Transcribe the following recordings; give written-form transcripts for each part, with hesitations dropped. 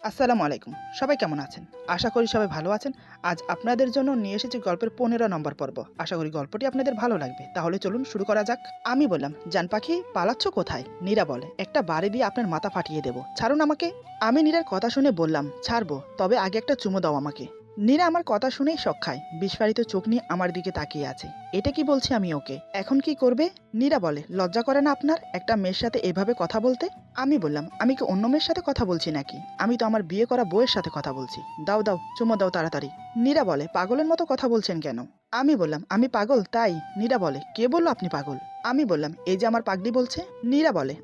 আসসালামু আলাইকুম। সবাই কেমন আছেন? আশা করি সবাই ভালো আছেন। আজ আপনাদের জন্য নিয়ে এসেছি গল্পের ১৫ নম্বর পর্ব। আশা করি গল্পটি আপনাদের ভালো লাগবে। তাহলে চলুন শুরু করা যাক। আমি বললাম, জান পাখি পালাচ্ছ কোথায়? নীরা বলে, একটা বাড়ি দিয়ে আপনার মাথা ফাটিয়ে দেব। ছাড়ুন আমাকে। আমি নীরার কথা শুনে বললাম, ছাড়বো, তবে আগে একটা চুমু দাও আমাকে। নীরা আমার কথা শুনেই শক খায়। বিস্ফারিত চোখ নিয়ে আমার দিকে তাকিয়ে আছে। এটা কি বলছি আমি ওকে? এখন কি করবে? নীরা বলে, লজ্জা করে না আপনার একটা মেয়ের সাথে এভাবে কথা বলতে? আমি বললাম, আমি কি অন্য মেয়ের সাথে কথা বলছি নাকি? আমি তো আমার বিয়ে করা বউয়ের সাথে কথা বলছি। দাও দাও, চুমো দাও তাড়াতাড়ি। নীরা বলে, পাগলের মতো কথা বলছেন কেন? আমি বললাম, আমি পাগল তাই? নীরা বলে, কে বললো আপনি পাগল? আমি বললাম, এই যে আমার পাগলি বলছে। নীরা বলে,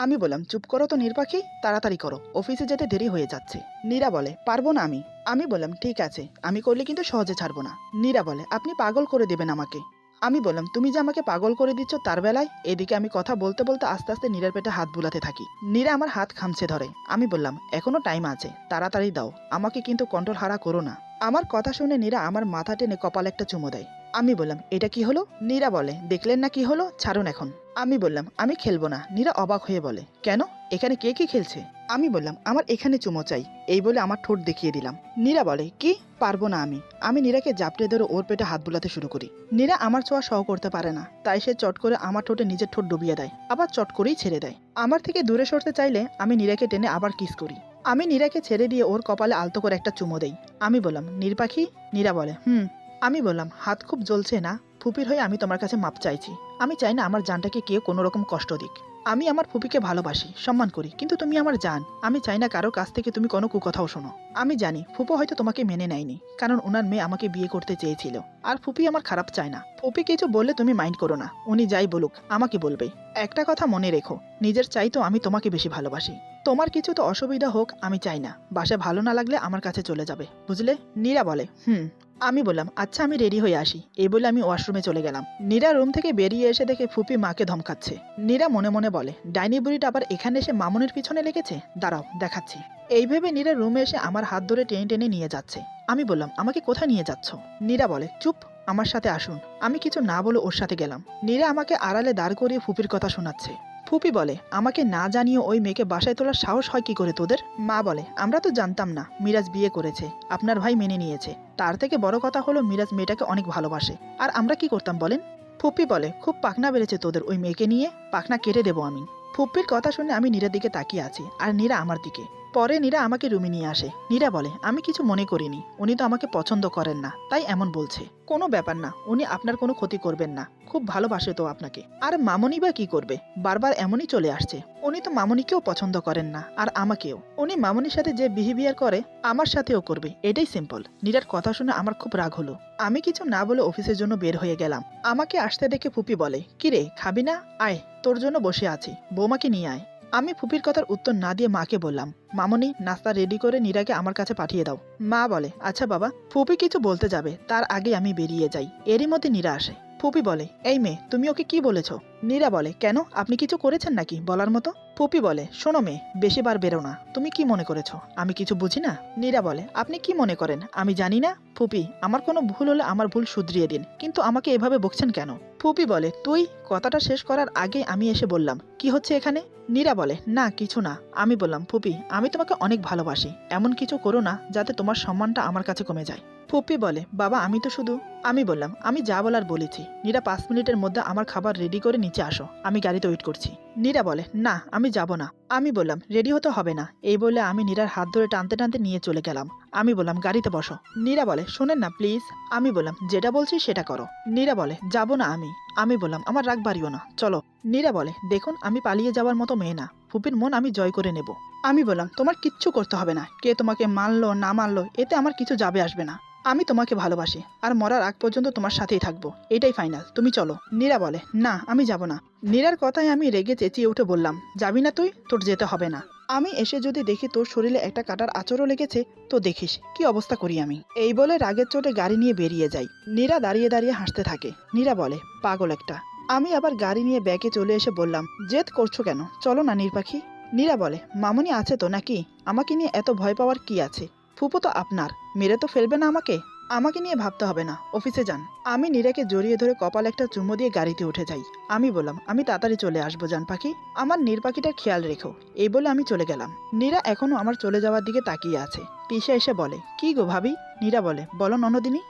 আমি বললাম, চুপ করো তো নির্বাকি, তাড়াতাড়ি করো, অফিসে যেতে দেরি হয়ে যাচ্ছে। নীরা বলে, পারবো না আমি। আমি বললাম, ঠিক আছে, আমি করলে কিন্তু সহজে ছাড়বো না। নীরা বলে, আপনি পাগল করে দেবেন আমাকে। আমি বললাম, তুমি যে আমাকে পাগল করে দিচ্ছ তার বেলায়? এদিকে আমি কথা বলতে বলতে আস্তে আস্তে নীরার পেটে হাত বুলাতে থাকি। নীরা আমার হাত খামছে ধরে। আমি বললাম, এখনো টাইম আছে, তাড়াতাড়ি দাও, আমাকে কিন্তু কন্ট্রোল হারা করো না। আমার কথা শুনে নীরা আমার মাথা টেনে কপালে একটা চুমো দেয়। আমি বললাম, এটা কি হলো? নীরা বলে, দেখলেন না কি হলো, ছাড়ুন এখন। আমি বললাম, আমি খেলবো না। নীরা অবাক হয়ে বলে, কেন? এখানে কে কি খেলছে? আমি বললাম, আমার এখানে চুমো চাই। এই বলে আমার ঠোঁট দেখিয়ে দিলাম। নীরা বলে, কি? পারবো না আমি। আমি নীরাকে জাপটে ধরে ওর পেটে হাত বুলাতে শুরু করি। নীরা আমার ছোঁয়া সহ করতে পারে না, তাই সে চট করে আমার ঠোঁটে নিজের ঠোঁট ডুবিয়ে দেয়, আবার চট করেই ছেড়ে দেয়। আমার থেকে দূরে সরতে চাইলে আমি নীরাকে টেনে আবার কিস করি। আমি নীরাকে ছেড়ে দিয়ে ওর কপালে আলতো করে একটা চুমো দেই। আমি বললাম, নীর পাখি? নীরা বলে, হুম। আমি বললাম, হাত খুব জ্বলছে না? ফুপির হয়ে আমি তোমার কাছে মাপ চাইছি। আমি চাই না আমার জানটাকে কেউ কোনো রকম কষ্ট দিক। আমি আমার ফুপিকে ভালোবাসি, সম্মান করি, কিন্তু তুমি আমার জান। আমি চাই না কারো কাছ থেকে তুমি কোনো কুকথাও শোনো। আমি জানি ফুপো হয়তো তোমাকে মেনে নেয়নি, কারণ ওনার মেয়ে আমাকে বিয়ে করতে চেয়েছিল। আর ফুপি আমার খারাপ চায় না। ফুপি কিছু বললে তুমি মাইন্ড করো না, উনি যাই বলুক আমাকে বলবে। একটা কথা মনে রেখো, নিজের চাইতো আমি তোমাকে বেশি ভালোবাসি। তোমার কিছু তো অসুবিধা হোক আমি চাই না। বাসায় ভালো না লাগলে আমার কাছে চলে যাবে, বুঝলে? নীরা বলে, হুম। আমি বললাম, আচ্ছা আমি রেডি হয়ে আসি। এই বলে আমি ওয়াশরুমে চলে গেলাম। নীরা রুম থেকে বেরিয়ে এসে দেখে ফুপি মাকে ধমকাচ্ছে। নীরা মনে মনে বলে, ডাইনি বুড়িটা আবার এখানে এসে মামুনের পিছনে লেগেছে, দাঁড়াও দেখাচ্ছি। এই ভেবে নীরা রুমে এসে আমার হাত ধরে টেনে টেনে নিয়ে যাচ্ছে। আমি বললাম, আমাকে কোথায় নিয়ে যাচ্ছ? নীরা বলে, চুপ, আমার সাথে আসুন। আমি কিছু না বলে ওর সাথে গেলাম। নীরা আমাকে আড়ালে দাঁড় করিয়ে ফুপির কথা শোনাচ্ছে। ফুপি বলে, আমাকে না জানিয়ে ওই মেয়েকে বাসায় তোলার সাহস হয় কি করে তোদের? মা বলে, আমরা তো জানতাম না মিরাজ বিয়ে করেছে, আপনার ভাই মেনে নিয়েছে। তার থেকে বড় কথা হলো মিরাজ মেয়েটাকে অনেক ভালোবাসে। আর আমরা কি করতাম বলেন? ফুপি বলে, খুব পাখনা বেড়েছে তোদের ওই মেয়েকে নিয়ে, পাখনা কেটে দেবো আমি। ফুপির কথা শুনে আমি নীরার দিকে তাকিয়ে আছি, আর নীরা আমার দিকে। পরে নীরা আমাকে রুমে নিয়ে আসে। নীরা বলে, আমি কিছু মনে করিনি, উনি তো আমাকে পছন্দ করেন না, তাই এমন বলছে। কোনো ব্যাপার না, উনি আপনার কোনো ক্ষতি করবেন না, খুব ভালোবাসে তো আপনাকে। আর মামনি বা কি করবে, বারবার এমনই চলে আসছে। উনি তো মামনিকেও পছন্দ করেন না, আর আমাকেও। উনি মামনির সাথে যে বিহেভিয়ার করে আমার সাথেও করবে, এটাই সিম্পল। নীরার কথা শুনে আমার খুব রাগ হলো। আমি কিছু না বলে অফিসের জন্য বের হয়ে গেলাম। আমাকে আসতে দেখে ফুপি বলে, কিরে খাবি না? আয়, তোর জন্য বসে আছি, বৌমাকে নিয়ে আয়। আমি ফুপির কথার উত্তর না দিয়ে মাকে বললাম, মামনি নাস্তা রেডি করে নীরাকে আমার কাছে পাঠিয়ে দাও। মা বলে, আচ্ছা বাবা। ফুপি কিছু বলতে যাবে তার আগে আমি বেরিয়ে যাই। এরই মধ্যে নীরা আসে। ফুপি বলে, এই মেয়ে, তুমি ওকে কি বলেছ? নীরা বলে, কেন, আপনি কিছু করেছেন নাকি বলার মতো? ফুপি বলে, শোনো মেয়ে, বেশি বার বেরো না। তুমি কি মনে করেছো আমি কিছু বুঝি না? নীরা বলে, আপনি কি মনে করেন আমি জানি না? ফুপি, আমার কোনো ভুল হলে আমার ভুল শুধরিয়ে দিন, কিন্তু আমাকে এভাবে বকছেন কেন? ফুপি বলে, তুই? কথাটা শেষ করার আগে আমি এসে বললাম, কি হচ্ছে এখানে? নীরা বলে, না কিছু না। আমি বললাম, ফুপি, আমি তোমাকে অনেক ভালোবাসি, এমন কিছু করো না যাতে তোমার সম্মানটা আমার কাছে কমে যায়। ফুপি বলে, বাবা আমি তো শুধু। আমি বললাম, আমি যা বলার বলেছি। নীরা 5 মিনিটের মধ্যে আমার খাবার রেডি করে নিচে আসো, আমি গাড়িতে ওয়েট করছি। নীরা বলে, না আমি যাব না। আমি বললাম, রেডি হতে হবে না। এই বলে আমি নীরার হাত ধরে টানতে টানতে নিয়ে চলে গেলাম। আমি বললাম, গাড়িতে বসো। নীরা বলে, শোনেন না প্লিজ। আমি বললাম, যেটা বলছি সেটা করো। নীরা বলে, যাব না আমি। আমি বললাম, আমার রাগ বাড়িও না, চলো। নীরা বলে, দেখুন আমি পালিয়ে যাওয়ার মতো মেয়ে না, ফুপির মন আমি জয় করে নেব। আমি বললাম, তোমার কিচ্ছু করতে হবে না, কে তোমাকে মানলো না মানলো এতে আমার কিছু যাবে আসবে না। আমি তোমাকে ভালোবাসি, আর মরার আগ পর্যন্ত তোমার সাথেই থাকবো, এটাই ফাইনাল, তুমি চলো। নীরা বলে, না আমি যাব না। নীরার কথায় আমি রেগে চেঁচিয়ে উঠে বললাম, যাবি না তুই? তোর যেতে হবে না। আমি এসে যদি দেখি তোর শরীরে একটা কাটার আঁচড়ও লেগেছে, তো দেখিস কি অবস্থা করি আমি। এই বলে রাগের চোটে গাড়ি নিয়ে বেরিয়ে যাই। নীরা দাঁড়িয়ে দাঁড়িয়ে হাসতে থাকে। নীরা বলে, পাগল একটা। আমি আবার গাড়ি নিয়ে ব্যাগে চলে এসে বললাম, জেদ করছো কেন, চলো না নীর পাখি। নীরা বলে, মামুনি আছে তো নাকি? আমাকে নিয়ে এত ভয় পাওয়ার কি আছে? ফুপো তো আপনার, মেরে তো ফেলবে না আমাকে? আমাকে নিয়ে ভাবতে হবে না, অফিসে যান। আমি নীরাকে জড়িয়ে ধরে কপাল একটা চুমো দিয়ে গাড়িতে উঠে যাই। আমি বললাম, আমি তাড়াতাড়ি চলে আসবো জান পাখি, আমার নীর পাখিটার খেয়াল রেখো। এই বলে আমি চলে গেলাম। নীরা এখনো আমার চলে যাওয়ার দিকে তাকিয়ে আছে। তিশা এসে বলে, কি গো ভাবি? নীরা বলে, বলো ননদিনী।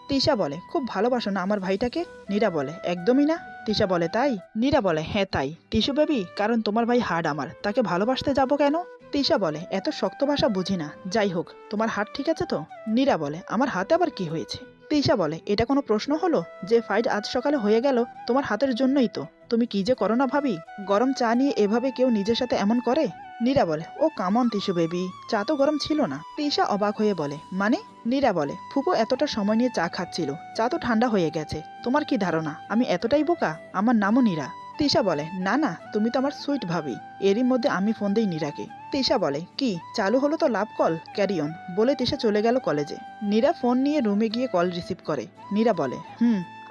তিশা বলে, খুব ভালোবাসো না আমার ভাইটাকে? নীরা বলে, একদমই না। তিশা বলে, তাই? নীরা বলে, হ্যাঁ তাই। টিসু বেবি, কারণ তোমার ভাই হার্ড আমার, তাকে ভালোবাসতে যাবো কেন? তিশা বলে, এত শক্ত ভাষা বুঝি না, যাই হোক তোমার হাত ঠিক আছে তো? নীরা বলে, আমার হাতে আবার কি হয়েছে? তিশা বলে, এটা কোনো প্রশ্ন হলো? যে ফাইট আজ সকালে হয়ে গেল তোমার হাতের জন্যই তো। তুমি কি যে করো না ভাবি, গরম চা নিয়ে এভাবে কেউ নিজের সাথে এমন করে? নীরা বলে, ও কামন টিসু বেবি, চা তো গরম ছিল না। তিশা অবাক হয়ে বলে, মানে? নীরা বলে, ফুপু এতটা সময় নিয়ে চা খাচ্ছিল, চা তো ঠান্ডা হয়ে গেছে। তোমার কি ধারণা আমি এতটাই বোকা? আমার নামও নীরা। তিশা বলে, না না, তুমি তো আমার সুইট ভাবি। এরই মধ্যে আমি ফোন দিই নীরাকে। তিশা বলে, কি চালু হলো তো লাভ কল, ক্যারি অন। বলে তিশা চলে গেল কলেজে। নীরা ফোন নিয়ে রুমে গিয়ে কল রিসিভ করে। নীরা বলে,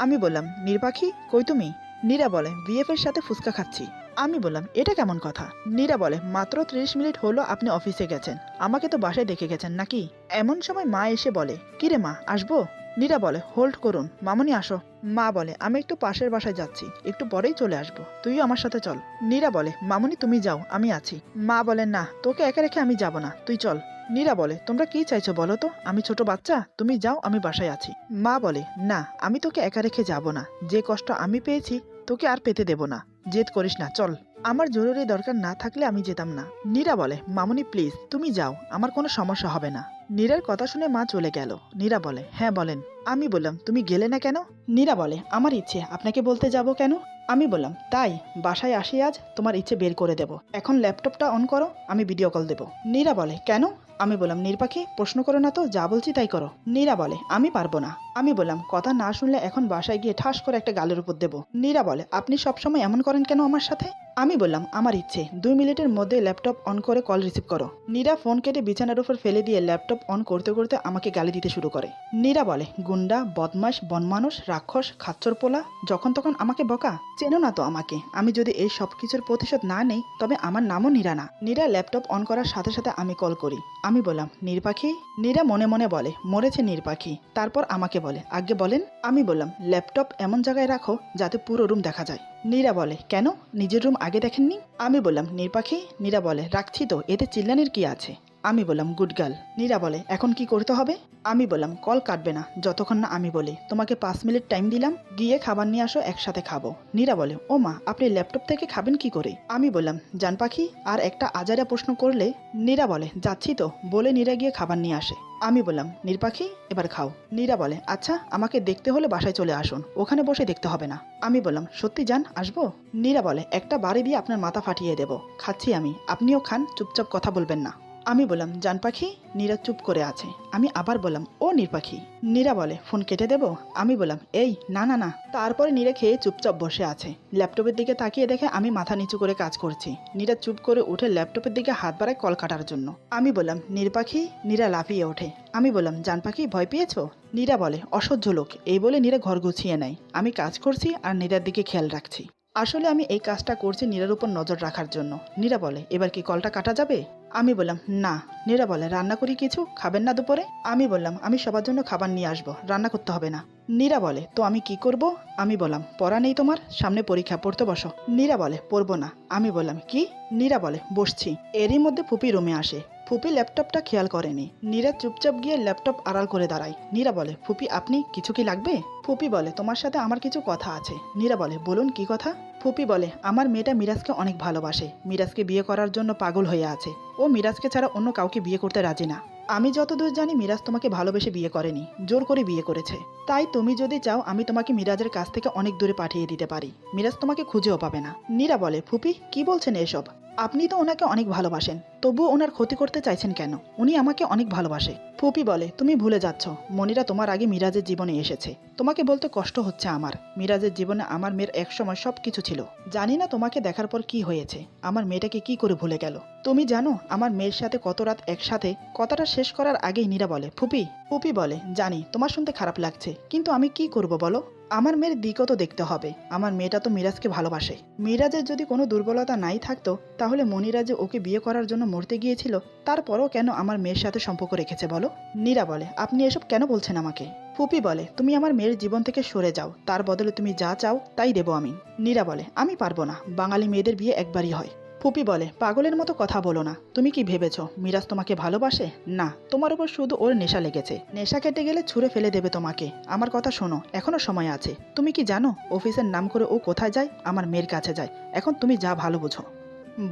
আমি বললাম, নীর পাখি কই তুমি? নীরা বলে, বিএফ এর সাথে ফুচকা খাচ্ছি। আমি বললাম, এটা কেমন কথা? নীরা বলে, মাত্র 30 মিনিট হলো আপনি অফিসে গেছেন, আমাকে তো বাসায় দেখে গেছেন নাকি? এমন সময় মা এসে বলে, কিরে মা, আসবো? নীরা বলে, হোল্ড করুন, মামুনি আসো। মা বলে, আমি একটু পাশের বাসায় যাচ্ছি, একটু পরেই চলে আসবো, তুইও আমার সাথে চল। নীরা বলে, মামুনি তুমি যাও, আমি আছি। মা বলে, না, তোকে একা রেখে আমি যাব না, তুই চল। নীরা বলে, তোমরা কি চাইছো বলো তো? আমি ছোট বাচ্চা, তুমি যাও, আমি বাসায় আছি। মা বলে, না, আমি তোকে একা রেখে যাব না, যে কষ্ট আমি পেয়েছি তোকে আর পেতে দেব না, জেদ করিস না, চল। আমার জরুরি দরকার না থাকলে আমি যেতাম না। নীরা বলে, মামুনি প্লিজ তুমি যাও, আমার কোনো সমস্যা হবে না। নীরার কথা শুনে মা চলে গেল। নীরা বলে, হ্যাঁ বলেন। আমি বললাম, তুমি গেলে না কেন? নীরা বলে, আমার ইচ্ছে, আপনাকে বলতে যাব কেন? আমি বললাম, তাই? বাসায় আসি আজ, তোমার ইচ্ছে বের করে দেব। এখন ল্যাপটপটা অন করো, আমি ভিডিও কল দেব। নীরা বলে, কেন? আমি বললাম, নীর পাখি প্রশ্ন করো না তো, যা বলছি তাই করো। নীরা বলে, আমি পারবো না। আমি বললাম, কথা না শুনলে এখন বাসায় গিয়ে ঠাস করে একটা গালের উপর দেবো। নীরা বলে, আপনি সবসময় এমন করেন কেন আমার সাথে? আমি বললাম, আমার ইচ্ছে, 2 মিনিটের মধ্যে ল্যাপটপ অন করে কল রিসিভ করো। নীরা ফোন কেটে বিছানার উপর ফেলে দিয়ে ল্যাপটপ অন করতে করতে আমাকে গালি দিতে শুরু করে। নীরা বলে, গুন্ডা, বদমাশ, বনমানুষ, রাক্ষস, খাচ্চর পোলা, যখন তখন আমাকে বকা। চেনো না তো আমাকে, আমি যদি এই সব কিছুর প্রতিশোধ না নেই তবে আমার নামও নীরা না। নীরা ল্যাপটপ অন করার সাথে সাথে আমি কল করি। আমি বললাম, নীর পাখি? নীরা মনে মনে বলে, মরেছে নীর পাখি। তারপর আমাকে বলে, আগে বলেন। আমি বললাম, ল্যাপটপ এমন জায়গায় রাখো যাতে পুরো রুম দেখা যায়। নীরা বলে, কেন, নিজের রুম আগে দেখেননি? আমি বললাম, নীর পাখি? নীরা বলে, রাখছি তো, এতে চিল্লানির কি আছে? আমি বললাম, গুড গার্ল। নীরা বলে, এখন কি করতে হবে? আমি বললাম, কল কাটবে না যতক্ষণ না আমি বলি। তোমাকে 5 মিনিট টাইম দিলাম, গিয়ে খাবার নিয়ে আসো, একসাথে খাবো। নীরা বলে, ও মা, আপনি ল্যাপটপ থেকে খাবেন কি করে? আমি বললাম, জান পাখি আর একটা আজারা প্রশ্ন করলে? নীরা বলে, যাচ্ছি তো, বলে নীরা গিয়ে খাবার নিয়ে আসে। আমি বললাম, নীর পাখি এবার খাও। নীরা বলে, আচ্ছা, আমাকে দেখতে হলে বাসায় চলে আসুন, ওখানে বসে দেখতে হবে না। আমি বললাম, সত্যি জান, আসবো? নীরা বলে, একটা বাড়ি দিয়ে আপনার মাথা ফাটিয়ে দেব। খাচ্ছি আমি, আপনিও খান, চুপচাপ কথা বলবেন না। আমি বললাম, জান পাখি? নীরা চুপ করে আছে। আমি আবার বললাম, ও নীর পাখি? নীরা বলে, ফোন কেটে দেব? আমি বললাম, এই না না না। তারপরে নীরা খেয়ে চুপচাপ বসে আছে। ল্যাপটপের দিকে তাকিয়ে দেখে আমি মাথা নিচু করে কাজ করছি। নীরা চুপ করে উঠে ল্যাপটপের দিকে হাত বাড়ায় কল কাটার জন্য। আমি বললাম, নীর পাখি? নীরা লাফিয়ে ওঠে। আমি বললাম, জান পাখি ভয় পেয়েছো? নীরা বলে, অসহ্য লোক। এই বলে নীরা ঘর গুছিয়ে নেয়। আমি কাজ করছি আর নীরার দিকে খেয়াল রাখছি। আসলে আমি এই কাজটা করছি নীরার উপর নজর রাখার জন্য। নীরা বলে, এবার কি কলটা কাটা যাবে? আমি বললাম, না। নীরা বলে, রান্না করি কিছু, খাবেন না দুপুরে? আমি বললাম, আমি সবার জন্য খাবার নিয়ে আসবো, রান্না করতে হবে না। নীরা বলে, তো আমি কি করব? আমি বললাম, পড়া নেই তোমার? সামনে পরীক্ষা, পড়তে বসো। নীরা বলে, পড়বো না। আমি বললাম, কি? নীরা বলে, বসছি। এরই মধ্যে ফুপি রুমে আসে। ফুপি ল্যাপটপটা খেয়াল করেনি। নীরা চুপচাপ গিয়ে ল্যাপটপ আড়াল করে দাঁড়ায়। নীরা বলে, ফুপি আপনি, কিছু কি লাগবে? ফুপি বলে, তোমার সাথে আমার কিছু কথা আছে। নীরা বলে, বলুন কি কথা? ফুপি বলে, আমার মেয়েটা মিরাজকে অনেক ভালোবাসে, মিরাজকে বিয়ে করার জন্য পাগল হয়ে আছে। ও মিরাজকে ছাড়া অন্য কাউকে বিয়ে করতে রাজি না। আমি যতদূর জানি মিরাজ তোমাকে ভালোবেসে বিয়ে করেনি, জোর করে বিয়ে করেছে। তাই তুমি যদি চাও আমি তোমাকে মিরাজের কাছ থেকে অনেক দূরে পাঠিয়ে দিতে পারি, মিরাজ তোমাকে খুঁজেও পাবে না। নীরা বলে, ফুপি কি বলছেন এসব? আপনি তো ওনাকে অনেক ভালোবাসেন, তবুও ওনার ক্ষতি করতে চাইছেন কেন? উনি আমাকে অনেক ভালোবাসে। ফুপি বলে, তুমি ভুলে যাচ্ছ, মনিরা তোমার আগে মিরাজের জীবনে এসেছে। তোমাকে বলতে কষ্ট হচ্ছে আমার। মিরাজের জীবনে আমার মেয়ের একসময় সবকিছু ছিল। জানি না তোমাকে দেখার পর কি হয়েছে, আমার মেয়েটাকে কি করে ভুলে গেল। তুমি জানো আমার মেয়ের সাথে কত রাত একসাথে? কথাটা শেষ করার আগেই নীরা বলে, ফুপি। ফুপি বলে, জানি তোমার শুনতে খারাপ লাগছে, কিন্তু আমি কি করব বলো? আমার মেয়ের দিকও তো দেখতে হবে। আমার মেয়েটা তো মিরাজকে ভালোবাসে। মিরাজের যদি কোনো দুর্বলতা নাই থাকতো তাহলে মনিরা যে ওকে বিয়ে করার জন্য মরতে গিয়েছিল, তারপরও কেন আমার মেয়ের সাথে সম্পর্ক রেখেছে বলো? নীরা বলে, আপনি এসব কেন বলছেন আমাকে? ফুপি বলে, তুমি আমার মেয়ের জীবন থেকে সরে যাও, তার বদলে তুমি যা চাও তাই দেবো আমি। নীরা বলে, আমি পারবো না, বাঙালি মেয়েদের বিয়ে একবারই হয়। ফুপি বলে, পাগলের মতো কথা বলো না। তুমি কি ভেবেছো মিরাজ তোমাকে ভালোবাসে? না, তোমার উপর শুধু ওর নেশা লেগেছে। নেশা কেটে গেলে ছুঁড়ে ফেলে দেবে তোমাকে। আমার কথা শোনো, এখনো সময় আছে। তুমি কি জানো অফিসের নাম করে ও কোথায় যায়? আমার মেয়ের কাছে যায়। এখন তুমি যা ভালো বুঝো।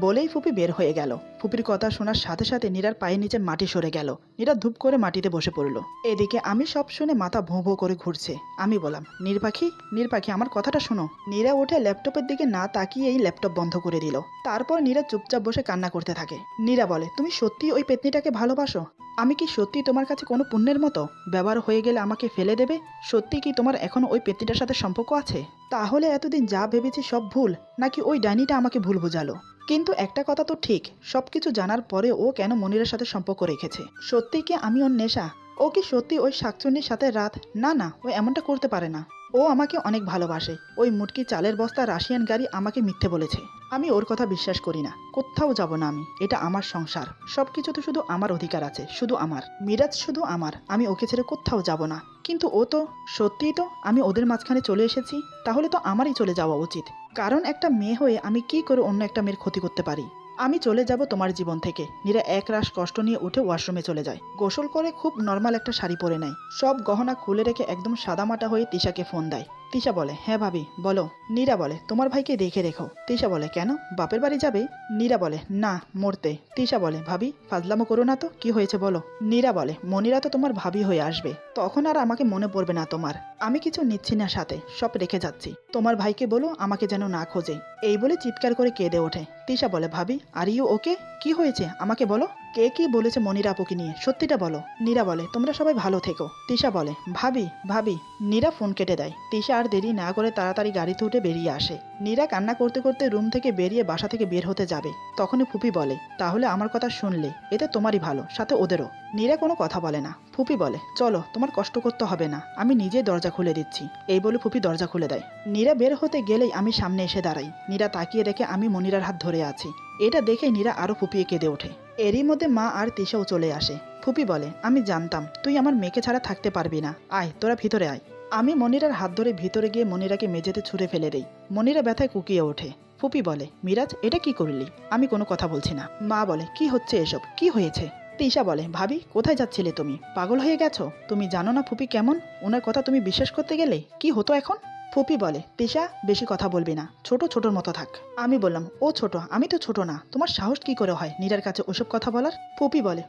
বলেই ফুপি বের হয়ে গেল। ফুপির কথা শোনার সাথে সাথে নীরার পায়ের নিচে মাটি সরে গেল। নীরা ধূপ করে মাটিতে বসে পড়ল। এদিকে আমি সব শুনে মাথা ভোঁ ভোঁ করে ঘুরছে। আমি বললাম, নীর পাখি আমার কথাটা শোনো। নীরা উঠে ল্যাপটপের দিকে না তাকিয়েই ল্যাপটপ বন্ধ করে দিল। তারপর নীরা চুপচাপ বসে কান্না করতে থাকে। নীরা বলে, তুমি সত্যি ওই পেতনিটাকে ভালোবাসো? আমি কি সত্যি তোমার কাছে কোনো পুণ্যের মতো? ব্যবহার হয়ে গেলে আমাকে ফেলে দেবে? সত্যি কি তোমার এখনো ওই পেতনিটার সাথে সম্পর্ক আছে? তাহলে এতদিন যা ভেবেছি সব ভুল, নাকি ওই ডাইনিটা আমাকে ভুল বোঝালো? কিন্তু একটা কথা তো ঠিক, সবকিছু জানার পরে ও কেন মনিরের সাথে সম্পর্ক রেখেছে? সত্যি কি আমি ওর নেশা? ও কি সত্যি ওই শাকচুন্নির সাথে রাত? না না, ও এমনটা করতে পারে না। ও আমাকে অনেক ভালোবাসে। ওই মুটকি চালের বস্তা রাশিয়ান গাড়ি আমাকে মিথ্যে বলেছে। আমি ওর কথা বিশ্বাস করি না। কোথাও যাব না আমি। এটা আমার সংসার। সবকিছুতে শুধু আমার অধিকার আছে, শুধু আমার। মিরাজ শুধু আমার। আমি ওকে ছেড়ে কোথাও যাব না। কিন্তু ও তো, সত্যিই তো আমি ওদের মাঝখানে চলে এসেছি। তাহলে তো আমারই চলে যাওয়া উচিত। কারণ একটা মেয়ে হয়ে আমি কি করে অন্য একটা মেয়ের ক্ষতি করতে পারি? আমি চলে যাব তোমার জীবন থেকে। নীরা এক রাশ কষ্ট নিয়ে উঠে ওয়াশরুমে চলে যায়। গোসল করে খুব নর্মাল একটা শাড়ি পরে নেয়। সব গহনা খুলে রেখে একদম সাদামাটা হয়ে তিশাকে ফোন দেয়। তিশা বলে, হ্যাঁ ভাবি বলো। নীরা বলে, তোমার ভাইকে দেখে রেখো। তিশা বলে, কেন, বাপের বাড়ি যাবে? নীরা বলে, না, মরতে। তিশা বলে, ভাবি ফাজলামো করো না তো, কি হয়েছে বলো। নীরা বলে, মনিরা তো তোমার ভাবি হয়ে আসবে, তখন আর আমাকে মনে পড়বে না তোমার। আমি কিছু নিচ্ছি না সাথে, সব রেখে যাচ্ছি। তোমার ভাইকে বলো আমাকে যেন না খোঁজে। এই বলে চিৎকার করে কেঁদে ওঠে। তিশা বলে, ভাবি আর ইউ ওকে? কি হয়েছে আমাকে বলো। কে কি বলেছে মনিরা আপুকে নিয়ে, সত্যিটা বলো। নীরা বলে, তোমরা সবাই ভালো থেকো। তিশা বলে, ভাবি ভাবি। নীরা ফোন কেটে দেয়। তিশা আর দেরি না করে তাড়াতাড়ি গাড়িতে উঠে বেরিয়ে আসে। নীরা কান্না করতে করতে রুম থেকে বেরিয়ে বাসা থেকে বের হতে যাবে, তখনই ফুপি বলে, তাহলে আমার কথা শুনলে, এতে তোমারই ভালো, সাথে ওদেরও। নীরা কোনো কথা বলে না। ফুপি বলে, চলো, তোমার কষ্ট করতে হবে না, আমি নিজেই দরজা খুলে দিচ্ছি। এই বলে ফুপি দরজা খুলে দেয়। নীরা বের হতে গেলেই আমি সামনে এসে দাঁড়াই। নীরা তাকিয়ে দেখে আমি মনিরার হাত ধরে আছি। এটা দেখে নীরা আরো ফুপিয়ে কেঁদে ওঠে। এরই মধ্যে মা আর তিশাও চলে আসে। ফুপি বলে, আমি জানতাম তুই আমার মেয়েকে ছাড়া থাকতে পারবি না, আয় তোরা ভিতরে আয়। আমি মনিরার হাত ধরে ভিতরে গিয়ে মনিরাকে মেঝেতে ছুঁড়ে ফেলে দেই। মনিরা ব্যথায় কুকিয়ে ওঠে। ফুপি বলে, মিরাজ এটা কি করলি? আমি কোনো কথা বলছি না। মা বলে, কি হচ্ছে এসব, কি হয়েছে? তিশা বলে, ভাবি কোথায় যাচ্ছিলে তুমি? পাগল হয়ে গেছো? তুমি জানো না ফুপি কেমন? ওনার কথা তুমি বিশ্বাস করতে গেলে কি হতো এখন? ফুপি বলে, তিশা বেশি কথা বলবি না, ছোট ছোটর মতো থাক। আমি বললাম, ও ছোট, আমি তো ছোট না, তোমার সাহস কি করে হয় নীরার কাছে ওসব কথা বলার? ফুপি বলে,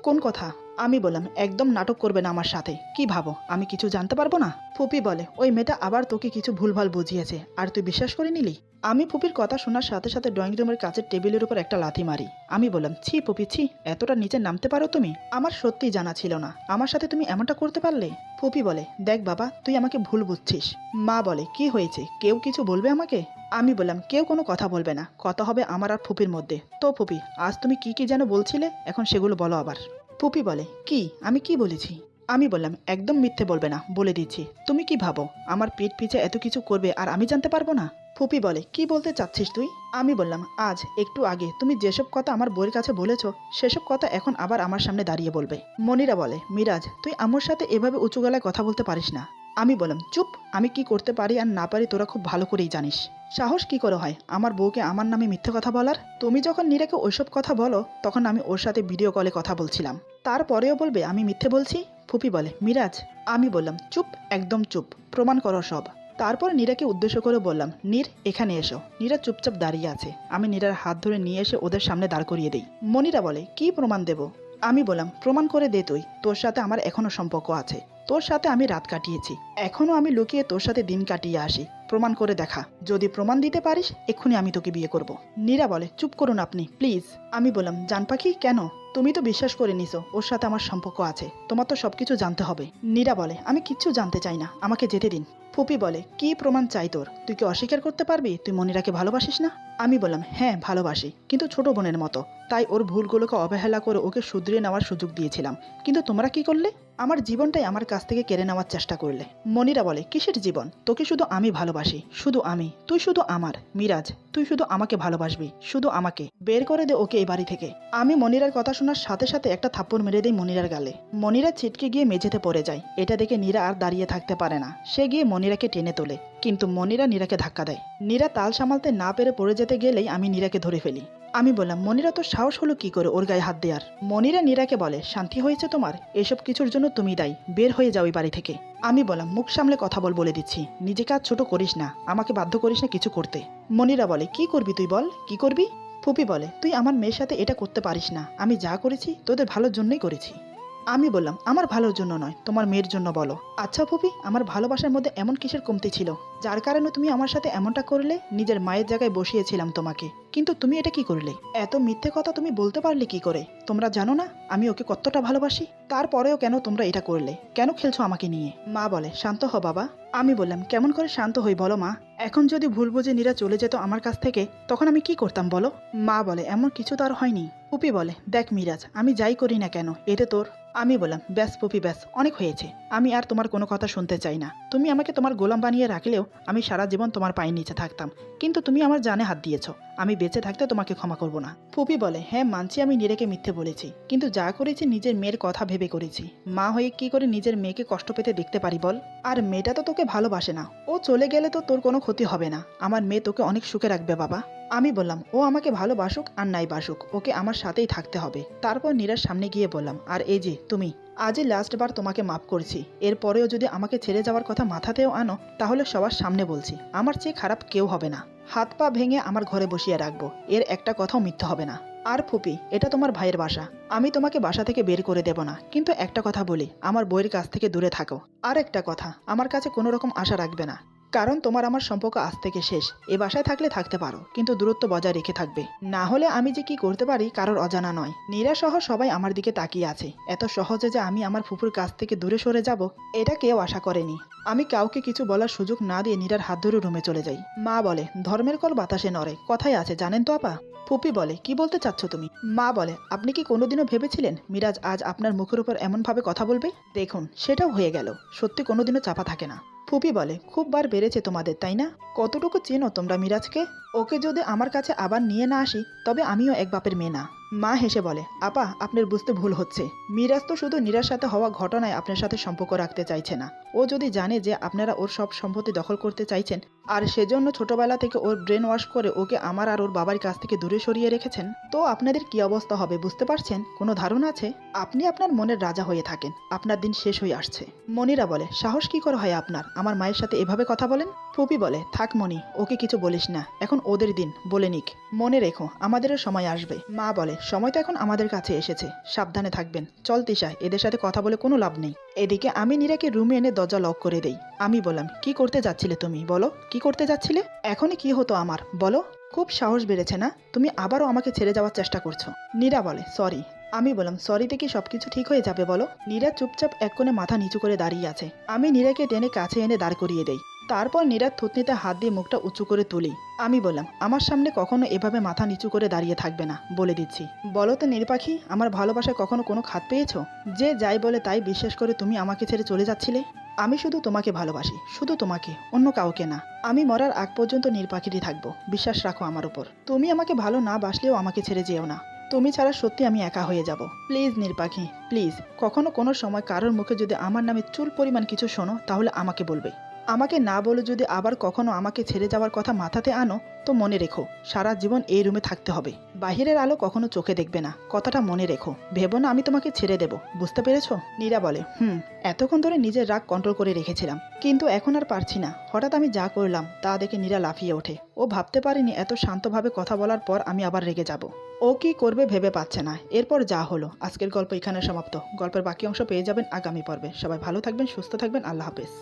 কোন কথা? আমি বললাম, একদম নাটক করবে না আমার সাথে। কি ভাবো আমি কিছু জানতে পারবো না? ফুপি বলে, ওই মেয়েটা আবার তোকে কিছু ভুলভাল বুঝিয়েছে, আর তুই বিশ্বাস করে নিলি? আমি ফুপির কথা শোনার সাথে সাথে ড্রয়িং রুমের কাছের টেবিলের উপর একটা লাথি মারি। আমি বললাম, ছি ফুপি ছি, এতটা নিচে নামতে পারো তুমি? আমার সত্যিই জানা ছিল না, আমার সাথে তুমি এমনটা করতে পারলে? ফুপি বলে, দেখ বাবা, তুই আমাকে ভুল বুঝছিস। মা বলে, কি হয়েছে, কেউ কিছু বলবে আমাকে? আমি বললাম, কেউ কোনো কথা বলবে না, কথা হবে আমার আর ফুপির মধ্যে। তো ফুপি, আজ তুমি কি কি যেন বলছিলে, এখন সেগুলো বলো আবার। ফুপি বলে, কি, আমি কি বলেছি? আমি বললাম, একদম মিথ্যে বলবে না, বলে দিচ্ছি। তুমি কি ভাবো আমার পিঠ পিছে এত কিছু করবে আর আমি জানতে পারবো না? ফুপি বলে, কি বলতে চাচ্ছিস তুই? আমি বললাম, আজ একটু আগে তুমি যেসব কথা আমার বউয়ের কাছে বলেছো, সেসব কথা এখন আবার আমার সামনে দাঁড়িয়ে বলবে। মনিরা বলে, মিরাজ তুই আমার সাথে এভাবে উঁচু গলায় কথা বলতে পারিস না। আমি বললাম, চুপ, আমি কি করতে পারি আর না পারি তোরা খুব ভালো করেই জানিস। সাহস কি করে হয় আমার বউকে আমার নামে মিথ্যে কথা বলার? তুমি যখন নীরাকে ওইসব কথা বলো, তখন আমি ওর সাথে ভিডিও কলে কথা বলছিলাম, তারপরেও বলবে আমি মিথ্যে বলছি? ফুপি বলে, মিরাজ। আমি বললাম, চুপ, একদম চুপ, প্রমাণ করো সব। তারপর নীরাকে উদ্দেশ্য করে বললাম, নীর এখানে এসো। নীরা চুপচাপ দাঁড়িয়ে আছে। আমি নীরার হাত ধরে নিয়ে এসে ওদের সামনে দাঁড় করিয়ে দিই। মনিরা বলে, কি প্রমাণ দেব? আমি বললাম, প্রমাণ করে দে তুই, তোর সাথে আমার এখনো সম্পর্ক আছে, তোর সাথে আমি রাত কাটিয়েছি, এখনো আমি লুকিয়ে তোর সাথে দিন কাটিয়ে আসি, প্রমাণ করে দেখা। যদি প্রমাণ দিতে পারিস এক্ষুনি আমি তোকে বিয়ে করব। নীরা বলে, চুপ করুন আপনি প্লিজ। আমি বললাম, জান পাখি কেন? তুমি তো বিশ্বাস করে নিছো ওর সাথে আমার সম্পর্ক আছে, তোমার তো সবকিছু জানতে হবে। নীরা বলে, আমি কিচ্ছু জানতে চাই না, আমাকে যেতে দিন। ফুপি বলে, কি প্রমাণ চাই তোর? তুই কি অস্বীকার করতে পারবি তুই মনিরাকে ভালোবাসিস না? আমি বললাম, হ্যাঁ ভালোবাসি, কিন্তু ছোট বোনের মতো। তাই ওর ভুলগুলোকে অবহেলা করে ওকে শুধরিয়ে নেওয়ার সুযোগ দিয়েছিলাম। কিন্তু তোমরা কি করলে? আমার জীবনটাই আমার কাছ থেকে কেড়ে নেওয়ার চেষ্টা করলে। মনিরা বলে, কিসের জীবন? তোকে শুধু আমি ভালোবাসি, শুধু আমি। তুই শুধু আমার। মিরাজ, তুই শুধু আমাকে ভালোবাসবি, শুধু আমাকে। বের করে দে ওকে এই বাড়ি থেকে। আমি মনিরার কথা শোনার সাথে সাথে একটা থাপ্পড় মেরে দেই মনিরার গালে। মনিরা ছিটকে গিয়ে মেঝেতে পড়ে যায়। এটা দেখে নীরা আর দাঁড়িয়ে থাকতে পারে না। সে গিয়ে মনিরাকে টেনে তোলে, কিন্তু মনিরা নীরাকে ধাক্কা দেয়। নীরা তাল সামালতে না পেরে পড়ে যেতে গেলেই আমি নীরাকে ধরে ফেলি। আমি বললাম, মনিরা তোর সাহস হলো কি করে ওর গায়ে হাত দেওয়ার? মনিরা নীরাকে বলে, শান্তি হয়েছে তোমার? এসব কিছুর জন্য তুমি দায়ী। বের হয়ে যাও এই বাড়ি থেকে। আমি বললাম, মুখ সামলে কথা বলে দিচ্ছি। নিজেকে আর ছোট করিস না, আমাকে বাধ্য করিস না কিছু করতে। মনিরা বলে, কি করবি তুই বল, কি করবি? ফুপি বলে, তুই আমার মেয়ের সাথে এটা করতে পারিস না। আমি যা করেছি তোদের ভালোর জন্যই করেছি। আমি বললাম, আমার ভালোর জন্য নয়, তোমার মেয়ের জন্য বলো। আচ্ছা ফুপি, আমার ভালোবাসার মধ্যে এমন কিসের কমতি ছিল যার কারণে তুমি আমার সাথে এমনটা করলে? নিজের মায়ের জায়গায় বসিয়েছিলাম তোমাকে, কিন্তু তুমি এটা কি করলে? এত মিথ্যে কথা তুমি বলতে পারলে কি করে? তোমরা জানো না আমি ওকে কতটা ভালোবাসি? তারপরেও কেন তোমরা এটা করলে? কেন খেলছো আমাকে নিয়ে? মা বলে, শান্ত হ বাবা। আমি বললাম, কেমন করে শান্ত হই বলো মা? এখন যদি ভুল বুঝে নীরা চলে যেত আমার কাছ থেকে, তখন আমি কি করতাম বলো? মা বলে, এমন কিছু তো আর হয়নি। পুপি বলে, দেখ মিরাজ, আমি যাই করি না কেন এতে তোর। আমি বললাম, ব্যাস পুপি ব্যাস, অনেক হয়েছে। আমি আর তোমার কোনো কথা শুনতে চাই না। তুমি আমাকে তোমার গোলাম বানিয়ে রাখলেও আমি সারা জীবন তোমার পায়ের নিচে থাকতাম, কিন্তু তুমি আমার জানে হাত দিয়েছো। আমি বেঁচে থাকতে তোমাকে ক্ষমা করব না। ফুপি বলে, হ্যাঁ মানছি আমি নীরাকে মিথ্যে বলেছি, কিন্তু যা করেছি নিজের মেয়ের কথা ভেবে করেছি। মা হয়ে কি করে নিজের মেয়েকে কষ্ট পেতে দেখতে পারি বল? আর মেয়েটা তো তোকে ভালোবাসে না। ও চলে গেলে তো তোর কোনো ক্ষতি হবে না। আমার মেয়ে তোকে অনেক সুখে রাখবে বাবা। আমি বললাম, ও আমাকে ভালোবাসুক আর নাই বাসুক, ওকে আমার সাথেই থাকতে হবে। তারপর নীরার সামনে গিয়ে বললাম, আর এই যে তুমি, আজই লাস্টবার তোমাকে মাফ করছি। এরপরেও যদি আমাকে ছেড়ে যাওয়ার কথা মাথাতেও আনো, তাহলে সবার সামনে বলছি, আমার চেয়ে খারাপ কেউ হবে না। হাত পা ভেঙে আমার ঘরে বসিয়ে রাখবো, এর একটা কথাও মিথ্যে হবে না। আর ফুপি, এটা তোমার ভাইয়ের বাসা, আমি তোমাকে বাসা থেকে বের করে দেব না, কিন্তু একটা কথা বলি, আমার বইয়ের কাছ থেকে দূরে থাকো। আর একটা কথা, আমার কাছে কোনো রকম আশা রাখবে না, কারণ তোমার আমার সম্পর্ক আজ থেকে শেষ। এ বাসায় থাকলে থাকতে পারো, কিন্তু দূরত্ব বজায় রেখে থাকবে, না হলে আমি যে কি করতে পারি কারোর অজানা নয়। নীরা সহ সবাই আমার দিকে তাকিয়ে আছে। এত সহজে যে আমি আমার ফুপুর কাছ থেকে দূরে সরে যাব, এটা কেউ আশা করেনি। আমি কাউকে কিছু বলার সুযোগ না দিয়ে নীরার হাত ধরে রুমে চলে যাই। মা বলে, ধর্মের কল বাতাসে নড়ে, কথাই আছে জানেন তো আপা? ফুপি বলে, কি বলতে চাচ্ছ তুমি? মা বলে, আপনি কি কোনোদিনও ভেবেছিলেন মিরাজ আজ আপনার মুখের উপর এমনভাবে কথা বলবে? দেখুন, সেটাও হয়ে গেল। সত্যি কোনোদিনও চাপা থাকে না। ফুপি বলে, খুব বার বেড়েছে তোমাদের, তাই না? কতটুকু চেনো তোমরা মিরাজকে? ওকে যদি আমার কাছে আবার নিয়ে না আসি, তবে আমিও এক বাপের মেয়ে না। মা হেসে বলে, আপা আপনার বুঝতে ভুল হচ্ছে। মিরাজ তো শুধু নীরার সাথে হওয়া ঘটনায় আপনার সাথে সম্পর্ক রাখতে চাইছে না। ও যদি জানে যে আপনারা ওর সব সম্পত্তি দখল করতে চাইছেন, আর সেজন্য ছোটবেলা থেকে ওর ব্রেন ওয়াশ করে ওকে আমার আর ওর বাবার কাছ থেকে দূরে সরিয়ে রেখেছেন, তো আপনাদের কি অবস্থা হবে বুঝতে পারছেন? কোনো ধারণা আছে? আপনি আপনার মনের রাজা হয়ে থাকেন, আপনার দিন শেষ হয়ে আসছে। মনিরা বলে, সাহস কি করে হয় আপনার আমার মায়ের সাথে এভাবে কথা বলেন? ফুপি বলে, থাক মনি, ওকে কিছু বলিস না, এখন ওদের দিন, বলে নিক। মনে রেখো, আমাদেরও সময় আসবে। মা বলে, সময় তো এখন আমাদের কাছে এসেছে, সাবধানে থাকবেন। চল তিশা, এদের সাথে কথা বলে কোনো লাভ নেই। এদিকে আমি নীরাকে রুমে এনে দরজা লক করে দেই। আমি বললাম, কি করতে যাচ্ছিলে তুমি বলো, কি করতে যাচ্ছিলে? এখনই কি হতো আমার বলো? খুব সাহস বেড়েছে না? তুমি আবারও আমাকে ছেড়ে যাওয়ার চেষ্টা করছো। নীরা বলে, সরি। আমি বললাম, সরিতে কি সবকিছু ঠিক হয়ে যাবে বলো? নীরা চুপচাপ এক কোণে মাথা নিচু করে দাঁড়িয়ে আছে। আমি নীরাকে টেনে কাছে এনে দাঁড় করিয়ে দেই। তারপর নীরার থুতনিতে হাত দিয়ে মুখটা উঁচু করে তুলি। আমি বললাম, আমার সামনে কখনো এভাবে মাথা নিচু করে দাঁড়িয়ে থাকবে না, বলে দিচ্ছি। বলো তো নীরপাখি, আমার ভালোবাসায় কখনো কোনো খাত পেয়েছো? যে যাই বলে তাই বিশ্বাস করে তুমি আমাকে ছেড়ে চলে যাচ্ছিলে? আমি শুধু তোমাকে ভালোবাসি, শুধু তোমাকে, অন্য কাউকে না। আমি মরার আগ পর্যন্ত নীরপাখিরই থাকবো, বিশ্বাস রাখো আমার উপর। তুমি আমাকে ভালো না বাসলেও আমাকে ছেড়ে যেও না। তুমি ছাড়া সত্যি আমি একা হয়ে যাব। Please Neerpakhi, please. কখনো কোনো সময় কারোর মুখে যদি আমার নামে চুল পরিমাণ কিছু শোনো, তাহলে আমাকে বলবে। আমাকে না বলে যদি আবার কখনো আমাকে ছেড়ে যাওয়ার কথা মাথাতে আনো, তো মনে রেখো, সারা জীবন এই রুমে থাকতে হবে। বাহিরের আলো কখনো চোখে দেখবে না, কথাটা মনে রেখো। ভেবো না আমি তোমাকে ছেড়ে দেব, বুঝতে পেরেছো? নীরা বলে, এতক্ষণ ধরে নিজের রাগ কন্ট্রোল করে রেখেছিলাম, কিন্তু এখন আর পারছি না। হঠাৎ আমি যা করলাম তা দেখে নীরা লাফিয়ে ওঠে। ও ভাবতে পারিনি এত শান্তভাবে কথা বলার পর আমি আবার রেগে যাব। ও কি করবে ভেবে পাচ্ছে না। এরপর যা হলো, আজকের গল্প এখানে সমাপ্ত। গল্পের বাকি অংশ পেয়ে যাবেন আগামী পর্বে। সবাই ভালো থাকবেন, সুস্থ থাকবেন, আল্লাহ হাফেজ।